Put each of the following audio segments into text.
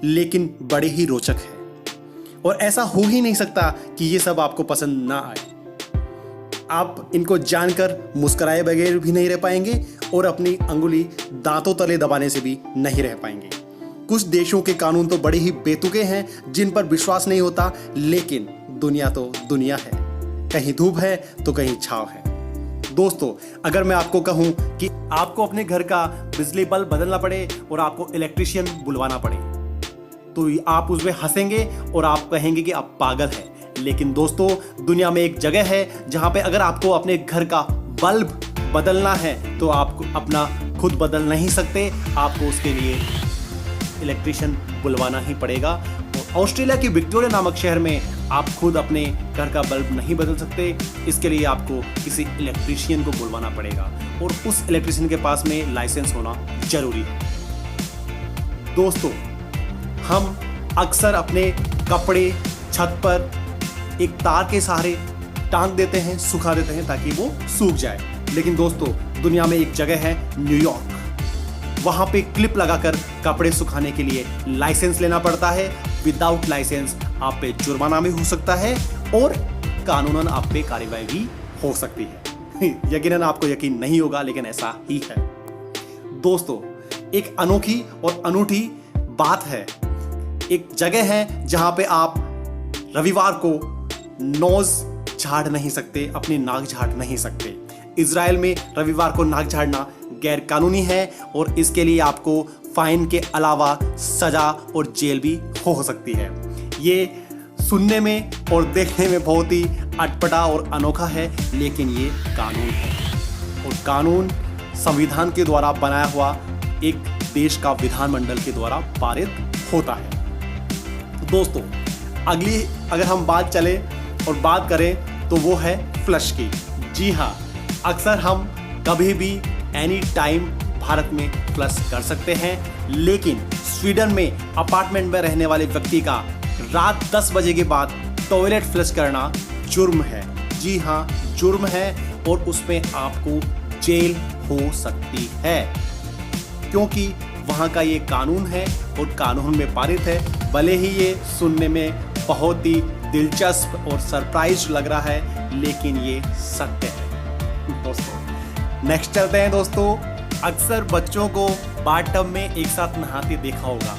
लेकिन बड़े ही रोचक है और ऐसा हो ही नहीं सकता कि ये सब आपको पसंद ना आए। आप इनको जानकर मुस्कुराए बगैर भी नहीं रह पाएंगे और अपनी अंगुली दांतों तले दबाने से भी नहीं रह पाएंगे। कुछ देशों के कानून तो बड़े ही बेतुके हैं जिन पर विश्वास नहीं होता, लेकिन दुनिया तो दुनिया है, कहीं धूप है तो कहीं छांव है। दोस्तों, अगर मैं आपको कहूं कि आपको अपने घर का बिजली बल्ब बदलना पड़े और आपको इलेक्ट्रीशियन बुलवाना पड़े, तो आप उसमें हंसेंगे और आप कहेंगे कि आप पागल हैं। लेकिन दोस्तों, दुनिया में एक जगह है जहां पे अगर आपको अपने घर का बल्ब बदलना है तो आप अपना खुद बदल नहीं सकते, आपको उसके लिए इलेक्ट्रीशियन बुलवाना ही पड़ेगा। और ऑस्ट्रेलिया के विक्टोरिया नामक शहर में आप खुद अपने घर का बल्ब नहीं बदल सकते, इसके लिए आपको किसी इलेक्ट्रीशियन को बुलवाना पड़ेगा और उस इलेक्ट्रीशियन के पास में लाइसेंस होना जरूरी है। दोस्तों, हम अक्सर अपने कपड़े छत पर एक तार के सहारे टांग देते हैं, सुखा देते हैं ताकि वो सूख जाए। लेकिन दोस्तों, दुनिया में एक जगह है न्यूयॉर्क, वहां पे क्लिप लगाकर कपड़े सुखाने के लिए लाइसेंस लेना पड़ता है। विदाउट लाइसेंस आप पे जुर्माना भी हो सकता है और कानूनन आप पे कार्रवाई भी हो सकती है। यकीनन आपको यकीन नहीं होगा, लेकिन ऐसा ही है। दोस्तों, एक अनोखी और अनूठी बात है। एक जगह है जहां पे आप रविवार को नोज झाड़ नहीं सकते, अपनी नाक झाड़ नहीं सकते। इजराइल में रविवार को नाक झाड़ना गैर कानूनी है और इसके लिए आपको फाइन के अलावा सजा और जेल भी हो सकती है। ये सुनने में और देखने में बहुत ही अटपटा और अनोखा है, लेकिन ये कानून है और कानून संविधान के द्वारा बनाया हुआ एक देश का विधानमंडल के द्वारा पारित होता है। दोस्तों, अगली अगर हम बात करें तो वो है फ्लश की। जी हाँ, अक्सर हम कभी भी एनी टाइम भारत में फ्लश कर सकते हैं, लेकिन स्वीडन में अपार्टमेंट में रहने वाले व्यक्ति का रात 10 बजे के बाद टॉयलेट फ्लश करना जुर्म है। जी हाँ, जुर्म है और उसमें आपको जेल हो सकती है, क्योंकि वहाँ का ये कानून है और कानून में पारित है। भले ही ये सुनने में बहुत ही दिलचस्प और सरप्राइज लग रहा है, लेकिन ये सत्य है। दोस्तों, नेक्स्ट चलते हैं। दोस्तों, अक्सर बच्चों को बाथटब में एक साथ नहाते देखा होगा,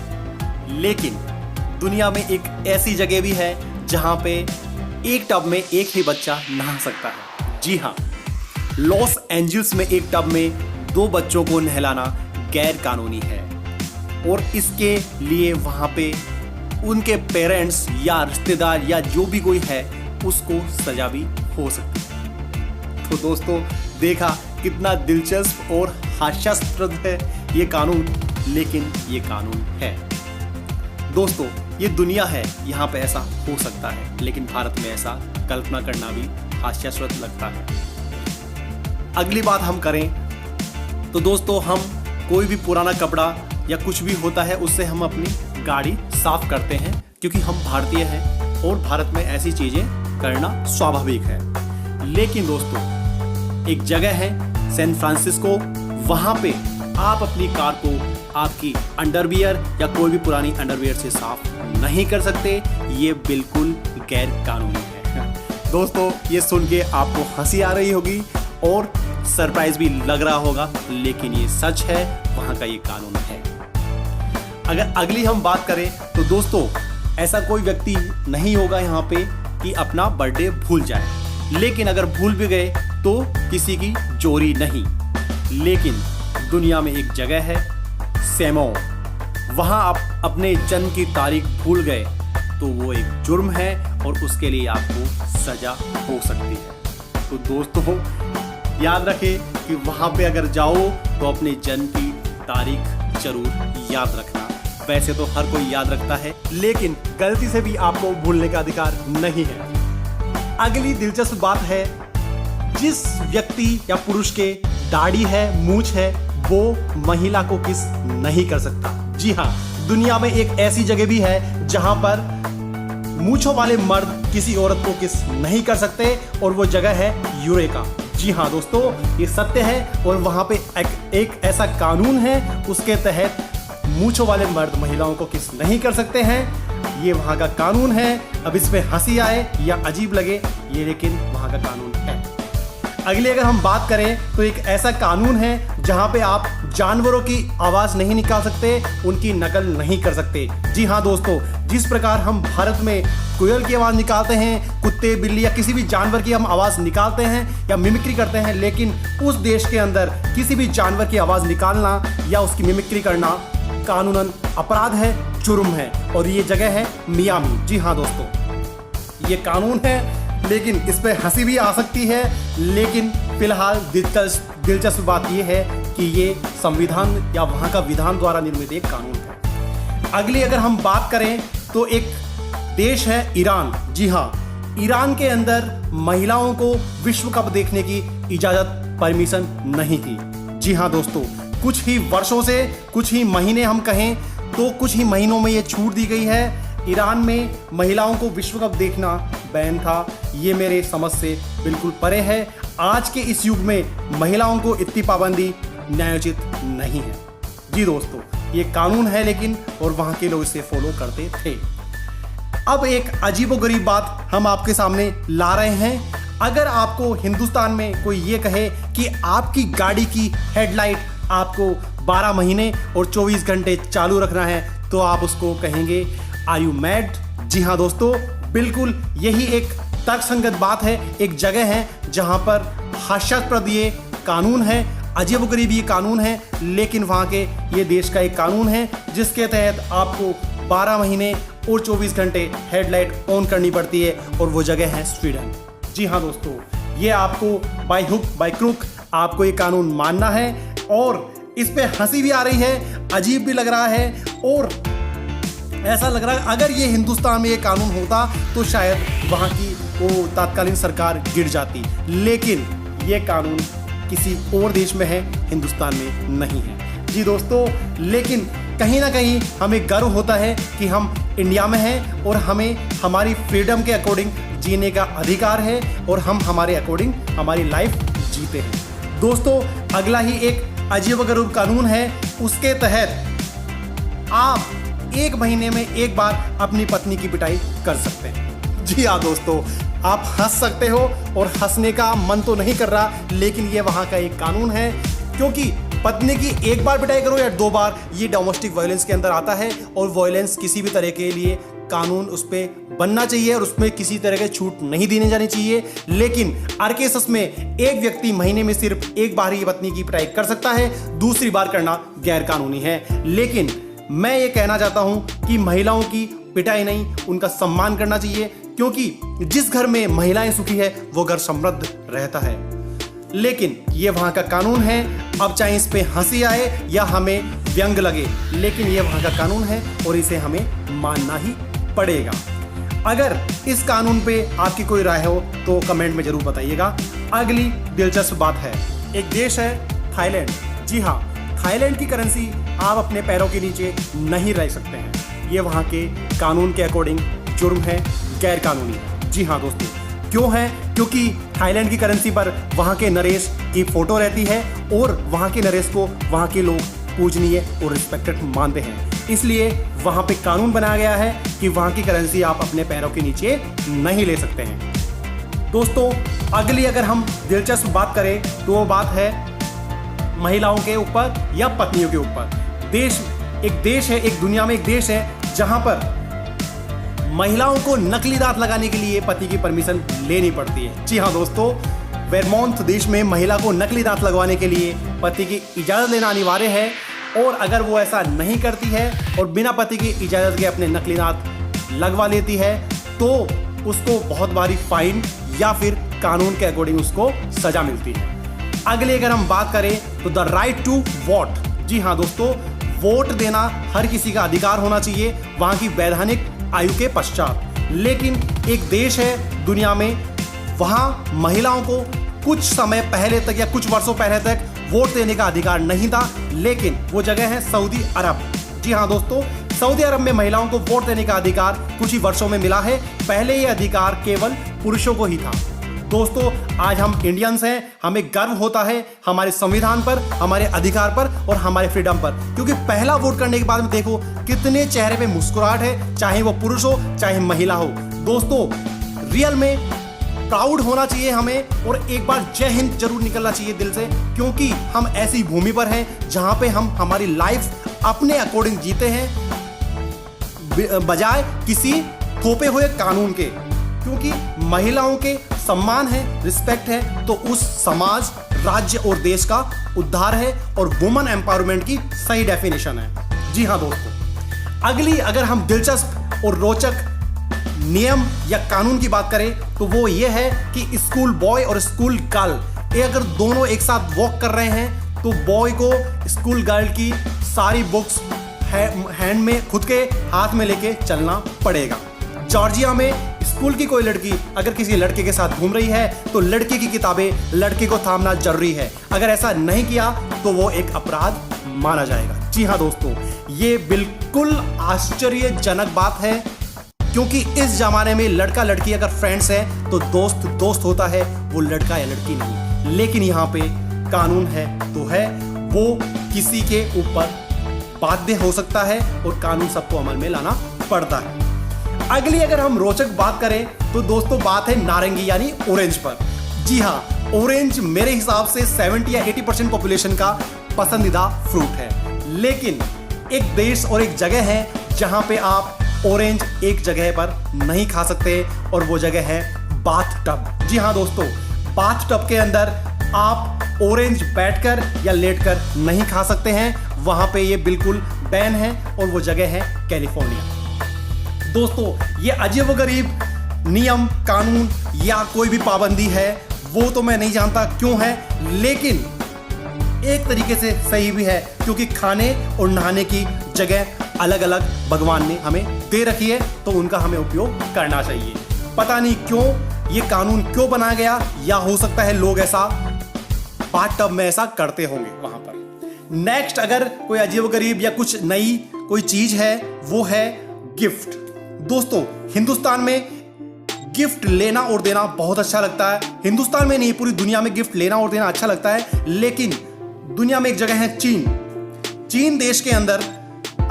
लेकिन दुनिया में एक ऐसी जगह भी है जहां पे एक टब में एक ही बच्चा नहा सकता है। जी हाँ, लॉस एंजल्स में एक टब में 2 बच्चों को नहलाना गैर कानूनी है और इसके लिए वहां पे उनके पेरेंट्स या रिश्तेदार या जो भी कोई है उसको सजा भी हो सकती है। तो दोस्तों, देखा कितना दिलचस्प और हास्यास्पद है ये कानून, लेकिन ये कानून है। दोस्तों, ये दुनिया है, यहाँ पे ऐसा हो सकता है, लेकिन भारत में ऐसा कल्पना करना भी हास्यास्पद लगता है। अगली बात हम करें तो दोस्तों, हम कोई भी पुराना कपड़ा या कुछ भी होता है उससे हम अपनी गाड़ी साफ करते हैं, क्योंकि हम भारतीय हैं और भारत में ऐसी चीजें करना स्वाभाविक है। लेकिन दोस्तों, एक जगह है सैन फ्रांसिस्को, वहां पे आप अपनी कार को आपकी अंडरवियर या कोई भी पुरानी अंडरवियर से साफ नहीं कर सकते। ये बिल्कुल गैर कानूनी है। दोस्तों, ये सुन के आपको हंसी आ रही होगी और सरप्राइज भी लग रहा होगा, लेकिन ये सच है, वहां का ये कानून है। अगर अगली हम बात करें तो दोस्तों, ऐसा कोई व्यक्ति नहीं होगा यहाँ पे कि अपना बर्थडे भूल जाए, लेकिन अगर भूल भी गए तो किसी की चोरी नहीं। लेकिन दुनिया में एक जगह है सेमो, वहां आप अपने जन्म की तारीख भूल गए तो वो एक जुर्म है और उसके लिए आपको सजा हो सकती है। तो दोस्तों, याद रखें कि वहां पे अगर जाओ तो अपने जन्म की तारीख जरूर याद रखना। वैसे तो हर कोई याद रखता है, लेकिन गलती से भी आपको भूलने का अधिकार नहीं है। अगली दिलचस्प बात है, जिस व्यक्ति या पुरुष के दाढ़ी है, मूंछ है, वो महिला को किस नहीं कर सकता। जी हाँ, दुनिया में एक ऐसी जगह भी है जहां पर मूंछों वाले मर्द किसी औरत को किस नहीं कर सकते और वो जगह है यूरेका। जी हाँ दोस्तों, ये सत्य है और वहां पे एक ऐसा कानून है, उसके तहत मूंछों वाले मर्द महिलाओं को किस नहीं कर सकते हैं। ये वहाँ का कानून है। अब इसमें हंसी आए या अजीब लगे, ये लेकिन वहाँ का कानून है। अगली अगर हम बात करें तो एक ऐसा कानून है जहां पे आप जानवरों की आवाज नहीं निकाल सकते, उनकी नकल नहीं कर सकते। जी हाँ दोस्तों, जिस प्रकार हम भारत में कोयल की आवाज निकालते हैं, कुत्ते बिल्ली या किसी भी जानवर की हम आवाज निकालते हैं या मिमिक्री करते हैं, लेकिन उस देश के अंदर किसी भी जानवर की आवाज निकालना या उसकी मिमिक्री करना कानूनन अपराध है, जुर्म है। और ये जगह है मियामी। जी हाँ दोस्तों, ये कानून है, लेकिन इस पर हंसी भी आ सकती है। लेकिन फिलहाल दिलचस्प बात यह है कि ये संविधान या वहाँ का विधान द्वारा निर्मित एक कानून है। अगली अगर हम बात करें तो एक देश है ईरान। जी हाँ, ईरान के अंदर महिलाओं को विश्व कप देखने की इजाज़त परमिशन नहीं थी। जी हाँ दोस्तों, कुछ ही वर्षों से, कुछ ही महीने हम कहें तो कुछ ही महीनों में ये छूट दी गई है। ईरान में महिलाओं को विश्व कप देखना बैन था। ये मेरे समझ से बिल्कुल परे है। आज के इस युग में महिलाओं को इतनी पाबंदी न्यायोचित नहीं है। जी दोस्तों, ये कानून है लेकिन, और वहाँ के लोग इसे फॉलो करते थे। अब एक अजीबोगरीब बात हम आपके सामने ला रहे हैं। अगर आपको हिंदुस्तान में कोई ये कहे कि आपकी गाड़ी की हेडलाइट आपको 12 महीने और 24 घंटे चालू रखना है, तो आप उसको कहेंगे आर यू मैड। जी हाँ दोस्तों, बिल्कुल यही एक तर्कसंगत बात है। एक जगह है जहां पर हास्यास्पद ये कानून है, अजीबोगरीब ये कानून है, लेकिन वहां के ये देश का एक कानून है जिसके तहत आपको 12 महीने और 24 घंटे हेडलाइट ऑन करनी पड़ती है, और वो जगह है स्वीडन। जी हाँ दोस्तों, ये आपको बाय हुक बाय क्रुक आपको ये कानून मानना है, और इस पे हंसी भी आ रही है, अजीब भी लग रहा है, और ऐसा लग रहा है अगर ये हिंदुस्तान में ये कानून होता तो शायद वहाँ की वो तत्कालीन सरकार गिर जाती। लेकिन ये कानून किसी और देश में है, हिंदुस्तान में नहीं है। जी दोस्तों, लेकिन कहीं ना कहीं हमें गर्व होता है कि हम इंडिया में हैं और हमें हमारी फ्रीडम के अकॉर्डिंग जीने का अधिकार है, और हम हमारे अकॉर्डिंग हमारी लाइफ जीते हैं। दोस्तों, अगला ही एक अजीबोगरीब कानून है। उसके तहत आप 1 महीने में एक बार अपनी पत्नी की पिटाई कर सकते हैं। जी हाँ दोस्तों, आप हंस सकते हो, और हंसने का मन तो नहीं कर रहा, लेकिन ये वहाँ का एक कानून है। क्योंकि पत्नी की एक बार पिटाई करो या 2 बार, ये डोमेस्टिक वायलेंस के अंदर आता है, और वायलेंस किसी भी तरह के लिए कानून उस पर बनना चाहिए, और उसमें किसी तरह की छूट नहीं देनी जानी चाहिए। लेकिन आर्केसस में एक व्यक्ति महीने में सिर्फ एक बार ही पत्नी की पिटाई कर सकता है, दूसरी बार करना गैर कानूनी है। लेकिन मैं ये कहना चाहता हूं कि महिलाओं की पिटाई नहीं, उनका सम्मान करना चाहिए, क्योंकि जिस घर में महिलाएं सुखी है वो घर समृद्ध रहता है। लेकिन ये वहां का कानून है। अब चाहे इस पे हंसी आए या हमें व्यंग लगे, लेकिन ये वहां का कानून है और इसे हमें मानना ही पड़ेगा। अगर इस कानून पे आपकी कोई राय हो तो कमेंट में जरूर बताइएगा। अगली दिलचस्प बात है, एक देश है थाईलैंड। जी हाँ, थाईलैंड की करेंसी आप अपने पैरों के नीचे नहीं रख सकते हैं। ये वहाँ के कानून के अकॉर्डिंग जुर्म है, गैर कानूनी है। जी हाँ दोस्तों, क्यों है? क्योंकि थाईलैंड की करेंसी पर वहाँ के नरेश की फोटो रहती है, और वहाँ के नरेश को वहाँ के लोग पूजनीय और रिस्पेक्टेड मानते हैं। इसलिए वहाँ पे कानून बनाया गया है कि वहाँ की करेंसी आप अपने पैरों के नीचे नहीं ले सकते हैं। दोस्तों, अगली अगर हम दिलचस्प बात करें तो वो बात है महिलाओं के ऊपर या पत्नियों के ऊपर। एक देश है, एक दुनिया में एक देश है जहां पर महिलाओं को नकली दांत लगाने के लिए पति की परमिशन लेनी पड़ती है। जी हाँ दोस्तों, वेरमोंट देश में महिला को नकली दांत लगवाने के लिए पति की इजाज़त लेना अनिवार्य है, और अगर वो ऐसा नहीं करती है और बिना पति की इजाज़त के अपने नकली दांत लगवा लेती है तो उसको बहुत भारी फाइन या फिर कानून के अकॉर्डिंग उसको सजा मिलती है। अगले अगर हम बात करें तो द राइट टू वोट। जी हाँ दोस्तों, वोट देना हर किसी का अधिकार होना चाहिए वहाँ की वैधानिक आयु के पश्चात। लेकिन एक देश है दुनिया में, वहाँ महिलाओं को कुछ समय पहले तक या कुछ वर्षों पहले तक वोट देने का अधिकार नहीं था, लेकिन वो जगह है सऊदी अरब। जी हाँ दोस्तों, सऊदी अरब में महिलाओं को वोट देने का अधिकार कुछ ही वर्षों में मिला है। पहले ये अधिकार केवल पुरुषों को ही था। दोस्तों आज हम इंडियंस हैं, हमें गर्व होता है हमारे संविधान पर, हमारे अधिकार पर और हमारे फ्रीडम पर, क्योंकि पहला वोट करने के बाद में देखो कितने चेहरे पे मुस्कुराहट है, चाहे वो पुरुष हो चाहे महिला हो। दोस्तों रियल में प्राउड होना चाहिए हमें, और एक बार जय हिंद जरूर निकलना चाहिए दिल से, क्योंकि हम ऐसी भूमि पर हैं जहां पे हम हमारी लाइफ अपने अकॉर्डिंग जीते हैं बजाय किसी थोपे हुए कानून के। क्योंकि महिलाओं के सम्मान है, रिस्पेक्ट है, तो उस समाज, राज्य और देश का उद्धार है, और वुमेन एम्पावरमेंट की सही डेफिनेशन है। जी हाँ दोस्तों, अगली अगर हम दिलचस्प और रोचक नियम या कानून की बात करें तो वो ये है कि स्कूल बॉय और स्कूल गर्ल ये अगर दोनों एक साथ वॉक कर रहे हैं तो बॉय को स्कूल गर्ल की सारी बुक्स हैंड में खुद के हाथ में लेके चलना पड़ेगा। जॉर्जिया में स्कूल की कोई लड़की अगर किसी लड़के के साथ घूम रही है तो लड़के की किताबें लड़के को थामना जरूरी है। अगर ऐसा नहीं किया तो वो एक अपराध माना जाएगा। जी हाँ दोस्तों, ये बिल्कुल आश्चर्यजनक बात है, क्योंकि इस जमाने में लड़का लड़की अगर फ्रेंड्स है तो दोस्त दोस्त होता है, वो लड़का या लड़की नहीं। लेकिन यहाँ पे कानून है तो है, वो किसी के ऊपर बाध्य हो सकता है और कानून सबको अमल में लाना पड़ता है। अगली अगर हम रोचक बात करें तो दोस्तों बात है नारंगी यानी ऑरेंज पर। जी हाँ, ऑरेंज मेरे हिसाब से 70 या 80% पॉपुलेशन का पसंदीदा फ्रूट है। लेकिन एक देश और एक जगह है जहां पे आप ऑरेंज एक जगह पर नहीं खा सकते, और वो जगह है बाथ टब। जी हाँ दोस्तों, बाथ टब के अंदर आप ऑरेंज बैठकर या लेटकर नहीं खा सकते हैं, वहां पे ये बिल्कुल बैन है, और वो जगह है कैलिफोर्निया। दोस्तों ये अजीबोगरीब नियम, कानून या कोई भी पाबंदी है वो तो मैं नहीं जानता क्यों है, लेकिन एक तरीके से सही भी है, क्योंकि खाने और नहाने की जगह अलग अलग भगवान ने हमें दे रखी है, तो उनका हमें उपयोग करना चाहिए। पता नहीं क्यों ये कानून क्यों बनाया गया, या हो सकता है लोग ऐसा बाथ टब में ऐसा करते होंगे वहां पर। नेक्स्ट अगर कोई अजीबोगरीब या कुछ नई कोई चीज है वो है गिफ्ट। दोस्तों हिंदुस्तान में गिफ्ट लेना और देना बहुत अच्छा लगता है। हिंदुस्तान में नहीं, पूरी दुनिया में गिफ्ट लेना और देना अच्छा लगता है। लेकिन दुनिया में एक जगह है चीन। चीन देश के अंदर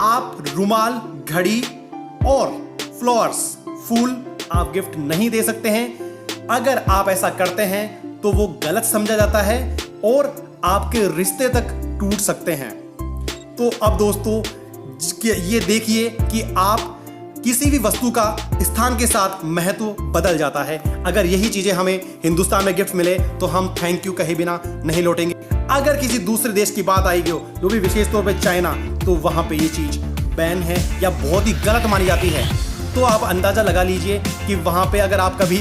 आप रुमाल, घड़ी और फ्लावर्स, फूल आप गिफ्ट नहीं दे सकते हैं। अगर आप ऐसा करते हैं तो वो गलत समझा जाता है और आपके रिश्ते तक टूट सकते हैं। तो अब दोस्तों ये देखिए कि आप किसी भी वस्तु का स्थान के साथ महत्व बदल जाता है। अगर यही चीजें हमें हिंदुस्तान में गिफ्ट मिले तो हम थैंक यू कहे बिना नहीं लौटेंगे। अगर किसी दूसरे देश की बात आएगी जो भी विशेष तौर पे चाइना, तो वहां पे ये चीज बैन है या बहुत ही गलत मानी जाती है। तो आप अंदाजा लगा लीजिए कि वहां पे अगर आप कभी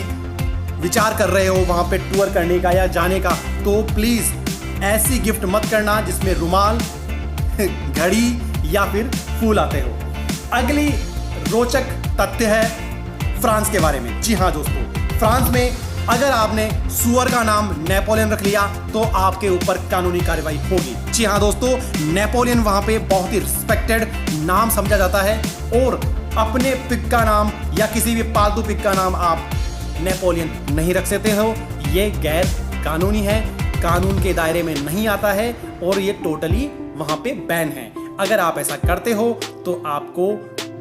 विचार कर रहे हो वहां पे टूर करने का या जाने का, तो प्लीज ऐसी गिफ्ट मत करना जिसमें रुमाल, घड़ी या फिर फूल आते हो। अगली रोचक तथ्य है फ्रांस के बारे में। जी हाँ दोस्तों, फ्रांस में अगर आपने सुअर का नाम नेपोलियन रख लिया तो आपके ऊपर कानूनी कार्रवाई होगी। जी हाँ दोस्तों, नेपोलियन वहां पे बहुत ही रिस्पेक्टेड नाम समझा जाता है, और अपने पिग का नाम या किसी भी पालतू पिग का नाम आप नेपोलियन नहीं रख सकते हो। ये गैर कानूनी है, कानून के दायरे में नहीं आता है, और ये टोटली वहां पे बैन है। अगर आप ऐसा करते हो तो आपको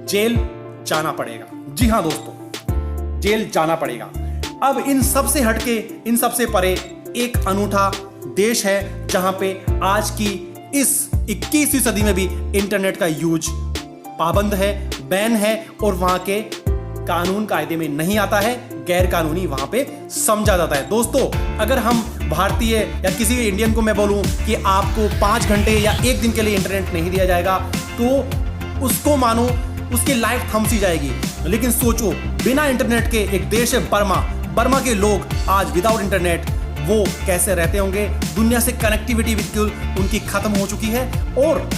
जेल जाना पड़ेगा। जी हाँ दोस्तों, जेल जाना पड़ेगा। अब इन सब से हटके, इन सब से परे एक अनूठा देश है जहां पे आज की इस 21वीं सदी में भी इंटरनेट का यूज पाबंद है, बैन है, और वहां के कानून कायदे में नहीं आता है, गैर कानूनी वहां पे समझा जाता है। दोस्तों अगर हम भारतीय या किसी इंडियन को मैं बोलूं कि आपको 5 घंटे या 1 दिन के लिए इंटरनेट नहीं दिया जाएगा, तो उसको मानो उसकी लाइफ थम सी जाएगी। लेकिन सोचो, बिना इंटरनेट के एक देश है बर्मा के लोग आज विदाउट इंटरनेट वो कैसे रहते होंगे। दुनिया से कनेक्टिविटी बिल्कुल उनकी खत्म हो चुकी है, और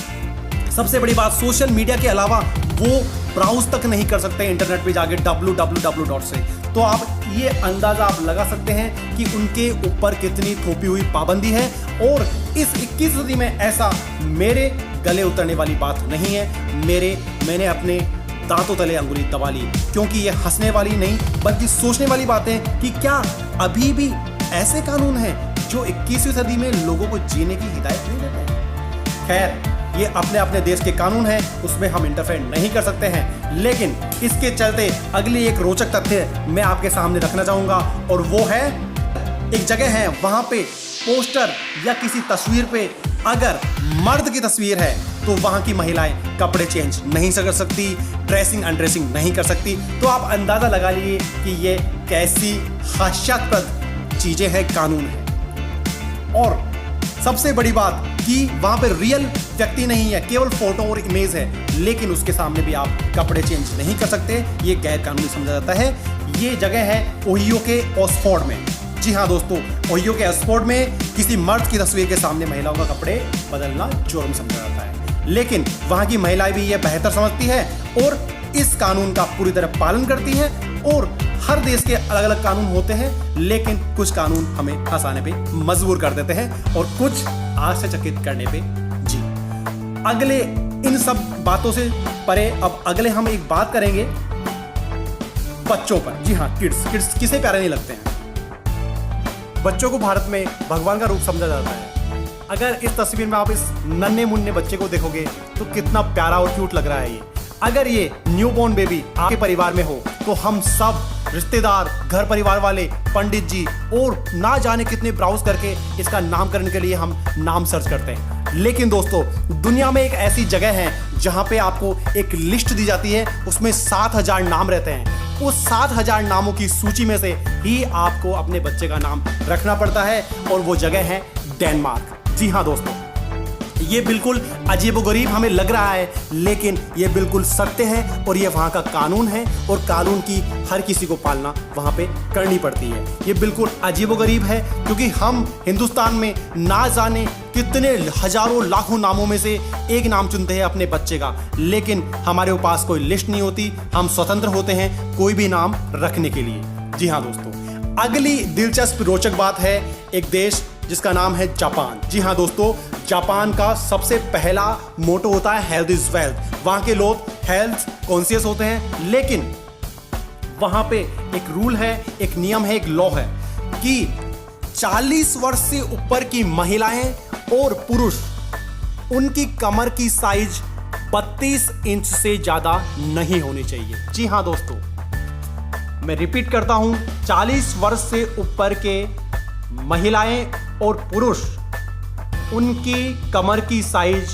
सबसे बड़ी बात सोशल मीडिया के अलावा वो ब्राउज तक नहीं कर सकते इंटरनेट पे जाके www से। तो आप ये अंदाजा आप लगा सकते हैं कि उनके ऊपर कितनी थोपी हुई पाबंदी है, और इस 21वीं सदी में ऐसा मेरे गले उतरने वाली बात नहीं है। मैंने अपने दांतों तले अंगुली दबा ली, क्योंकि ये हंसने वाली नहीं बल्कि सोचने वाली बातें कि क्या अभी भी ऐसे कानून हैं जो 21वीं सदी में लोगों को जीने की हिदायत नहीं देते हैं। खैर, ये अपने अपने देश के कानून हैं, उसमें हम इंटरफेयर नहीं कर सकते हैं, लेकिन इसके चलते अगली एक रोचक तथ्य मैं आपके सामने रखना चाहूंगा, और वो है एक जगह है वहां पे पोस्टर या किसी तस्वीर पे अगर मर्द की तस्वीर है तो वहां की महिलाएं कपड़े चेंज नहीं कर सकती, ड्रेसिंग अनड्रेसिंग नहीं कर सकती। तो आप अंदाजा लगा लीजिए कि ये कैसी हास्यास्पद चीजें हैं, कानून है। और सबसे बड़ी बात कि वहां पे रियल व्यक्ति नहीं है, केवल फोटो और इमेज है, लेकिन उसके सामने भी आप कपड़े चेंज नहीं कर सकते। ये गैर कानूनी समझा जाता है। ये जगह है ओहियो के ऑक्सफोर्ड में। जी हाँ दोस्तों, ओहियो के ऑक्सफोर्ड में किसी मर्द की तस्वीर के सामने महिलाओं का कपड़े बदलना जुर्म समझा जाता है, लेकिन वहां की महिलाएं भी ये बेहतर समझती है और इस कानून का पूरी तरह पालन करती है। और हर देश के अलग अलग कानून होते हैं, लेकिन कुछ कानून हमें हंसाने पे मजबूर कर देते हैं और कुछ आश्चर्यचकित करने पे। जी, अगले इन सब बातों से परे अब अगले हम एक बात करेंगे बच्चों पर। जी हाँ, किड्स किसे प्यारे नहीं लगते हैं। बच्चों को भारत में भगवान का रूप समझा जाता है। अगर इस तस्वीर में आप इस नन्हे मुन्ने बच्चे को देखोगे तो कितना प्यारा और क्यूट लग रहा है ये। अगर ये न्यूबॉर्न बेबी आपके परिवार में हो तो हम सब रिश्तेदार, घर परिवार वाले, पंडित जी और ना जाने कितने ब्राउज करके इसका नामकरण के लिए हम नाम सर्च करते हैं। लेकिन दोस्तों, दुनिया में एक ऐसी जगह है जहां पे आपको एक लिस्ट दी जाती है, उसमें 7000 नाम रहते हैं। उस 7000 नामों की सूची में से ही आपको अपने बच्चे का नाम रखना पड़ता है, और वो जगह है डेनमार्क। जी हाँ दोस्तों, ये बिल्कुल अजीबोगरीब हमें लग रहा है, लेकिन ये बिल्कुल सत्य है और ये वहाँ का कानून है, और कानून की हर किसी को पालना वहाँ पे करनी पड़ती है। ये बिल्कुल अजीबोगरीब है, क्योंकि हम हिंदुस्तान में ना जाने कितने हजारों लाखों नामों में से एक नाम चुनते हैं अपने बच्चे का, लेकिन हमारे पास कोई लिस्ट नहीं होती। हम स्वतंत्र होते हैं कोई भी नाम रखने के लिए। जी हाँ दोस्तों, अगली दिलचस्प रोचक बात है एक देश जिसका नाम है जापान। जी हाँ दोस्तों, जापान का सबसे पहला मोटो होता है हेल्थ इज वेल्थ। वहां के लोग हेल्थ कॉन्शियस होते हैं, लेकिन वहां पे एक रूल है, एक नियम है, एक लॉ है कि 40 वर्ष से ऊपर की महिलाएं और पुरुष, उनकी कमर की साइज 32 इंच से ज्यादा नहीं होनी चाहिए। जी हाँ दोस्तों, मैं रिपीट करता हूं, 40 वर्ष से ऊपर के महिलाएं और पुरुष, उनकी कमर की साइज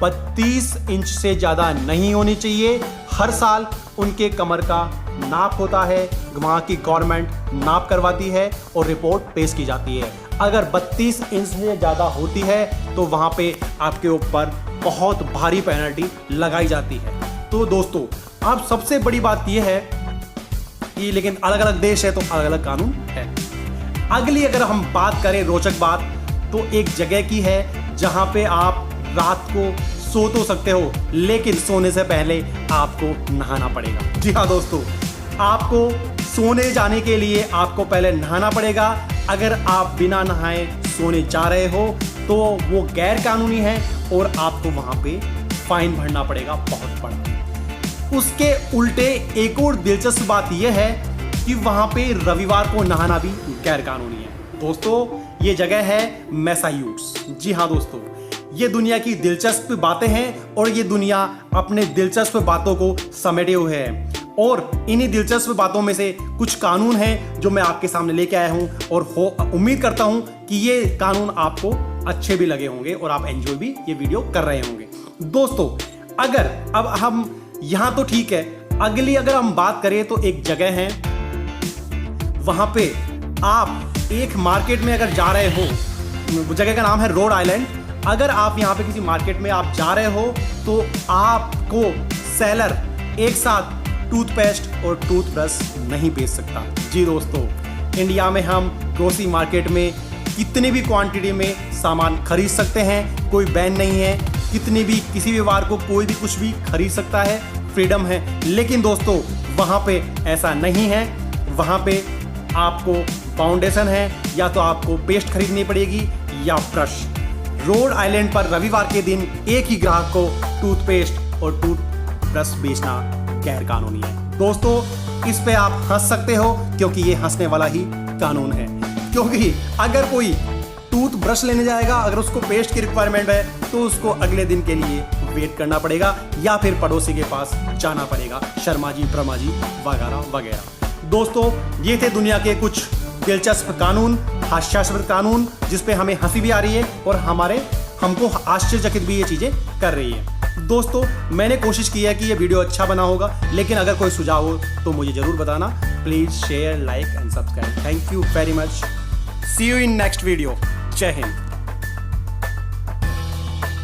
32 इंच से ज़्यादा नहीं होनी चाहिए। हर साल उनके कमर का नाप होता है, वहाँ की गवर्नमेंट नाप करवाती है और रिपोर्ट पेश की जाती है। अगर 32 इंच से ज़्यादा होती है तो वहाँ पे आपके ऊपर बहुत भारी पेनल्टी लगाई जाती है। तो दोस्तों, अब सबसे बड़ी बात यह है कि लेकिन अलग अलग देश है तो अलग अलग कानून है। अगली अगर हम बात करें रोचक बात, तो एक जगह की है जहां पे आप रात को सो तो सकते हो, लेकिन सोने से पहले आपको नहाना पड़ेगा। जी हाँ दोस्तों, आपको सोने जाने के लिए आपको पहले नहाना पड़ेगा। अगर आप बिना नहाए सोने जा रहे हो तो वो गैर कानूनी है और आपको वहां पे फाइन भरना पड़ेगा बहुत बड़ा। उसके उल्टे एक और दिलचस्प बात यह है कि वहां पे रविवार को नहाना भी गैर कानूनी है। दोस्तों, ये जगह है मैसाचुसेट्स। जी हाँ दोस्तों, ये दुनिया की दिलचस्प बातें हैं और ये दुनिया अपने दिलचस्प बातों को समेटे हुए है, और इन्हीं दिलचस्प बातों में से कुछ कानून हैं जो मैं आपके सामने लेके आया हूं, और उम्मीद करता हूं कि ये कानून आपको अच्छे भी लगे होंगे और आप एंजॉय भी ये वीडियो कर रहे होंगे। दोस्तों, अगर अब हम यहां तो ठीक है, अगली अगर हम बात करें तो एक जगह है, वहां पे आप एक मार्केट में अगर जा रहे हो, जगह का नाम है रोड आइलैंड। अगर आप यहाँ पे किसी मार्केट में आप जा रहे हो तो आपको सेलर एक साथ टूथपेस्ट और टूथब्रश नहीं बेच सकता। जी दोस्तों, इंडिया में हम ग्रोसरी मार्केट में कितने भी क्वांटिटी में सामान खरीद सकते हैं, कोई बैन नहीं है। कितने भी किसी भी वार को कोई भी कुछ भी खरीद सकता है, फ्रीडम है। लेकिन दोस्तों, वहाँ पे ऐसा नहीं है। वहाँ पे आपको फाउंडेशन है, या तो आपको पेस्ट खरीदनी पड़ेगी या ब्रश। रोड आइलैंड पर रविवार के दिन एक ही ग्राहक को टूथपेस्ट और टूथब्रश बेचना गैर कानूनी है। दोस्तों, इस पे आप हंस सकते हो क्योंकि ये हंसने वाला ही कानून है। क्योंकि अगर कोई टूथ ब्रश लेने जाएगा, अगर उसको पेस्ट की रिक्वायरमेंट है तो उसको अगले दिन के लिए वेट करना पड़ेगा या फिर पड़ोसी के पास जाना पड़ेगा, शर्मा जी, प्रमा जी वगैरह वगैरह। दोस्तों, ये थे दुनिया के कुछ दिलचस्प कानून, हास्यास्पद कानून, जिसपे हमें हंसी भी आ रही है और हमको आश्चर्यचकित भी ये चीजें कर रही है। दोस्तों, मैंने कोशिश की है कि ये वीडियो अच्छा बना होगा, लेकिन अगर कोई सुझाव हो तो मुझे जरूर बताना। Please share, like and subscribe. Thank you very much. See you in next video. जय हिंद।